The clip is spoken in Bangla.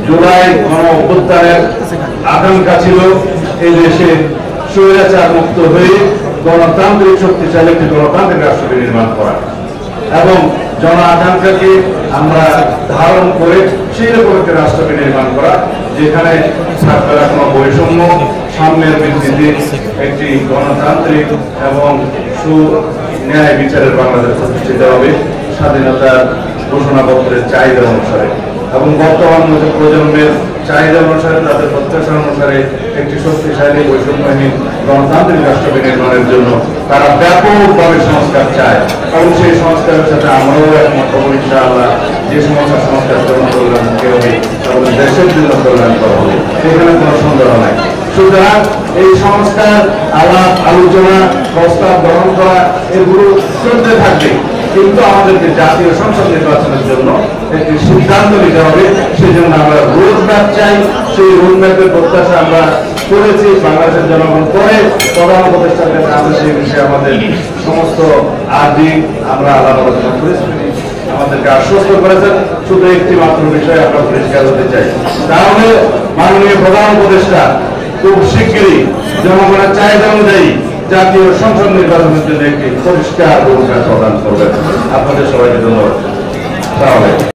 জুলাই গণ অভ্যুত্থানের আকাঙ্ক্ষা ছিল এই দেশে স্বৈরাচার মুক্ত হয়ে গণতান্ত্রিক শক্তিশালী একটি গণতান্ত্রিক রাষ্ট্রকে নির্মাণ করা এবং জন আকাঙ্ক্ষাকে আমরা ধারণ করে সেই রকম একটি রাষ্ট্রকে নির্মাণ করা যেখানে থাকবে না কোনো বৈষম্য, সাম্যের ভিত্তিতে একটি গণতান্ত্রিক এবং সুন্যায় বিচারের বাংলাদেশ প্রতিষ্ঠিত হবে স্বাধীনতার ঘোষণাপত্রের চাহিদা অনুসারে এবং বর্তমান প্রজন্মের চাহিদা অনুসারে তাদের প্রত্যাশা অনুসারে একটি শক্তিশালী বৈষম্যহীন গণতান্ত্রিক রাষ্ট্রকে নির্মাণের জন্য তারা ব্যাপকভাবে সংস্কার চায় এবং সেই সংস্কারের সাথে আমরাও একমত হব ইনশাআল্লাহ। যে সমস্ত সংস্কার জনকল্যাণমুখী হবে এবং দেশের জন্য কল্যাণ করা হবে, সেখানে কোনো সন্দেহ নাই। সুতরাং এই সংস্কার আলাপ আলোচনা প্রস্তাব গ্রহণ করা এগুলো চলতে থাকবে, কিন্তু আমাদেরকে জাতীয় সংসদ নির্বাচনের জন্য একটি সিদ্ধান্ত নিতে হবে। সেই জন্য আমরা রোডম্যাপ চাই। সেই রোডম্যাপের প্রত্যাশা আমরা করেছি বাংলাদেশের জনগণ করে প্রধান উপদেষ্টাদের কাছে সেই বিষয়ে আমাদের সমস্ত আর্জি আমরা আলাপ আলোচনা করেছি, আমাদেরকে আশ্বস্ত করেছেন। শুধু একটি মাত্র বিষয়ে আমরা পরিষ্কার হতে চাই, তাহলে মাননীয় প্রধান উপদেষ্টা খুব শিগগিরই জনগণের চাহিদা অনুযায়ী জাতীয় সংসদ নির্বাচনের জন্য একটি পরিষ্কার ভূমিকা প্রদান করবেন। আপনাদের সবাইকে ধন্যবাদ।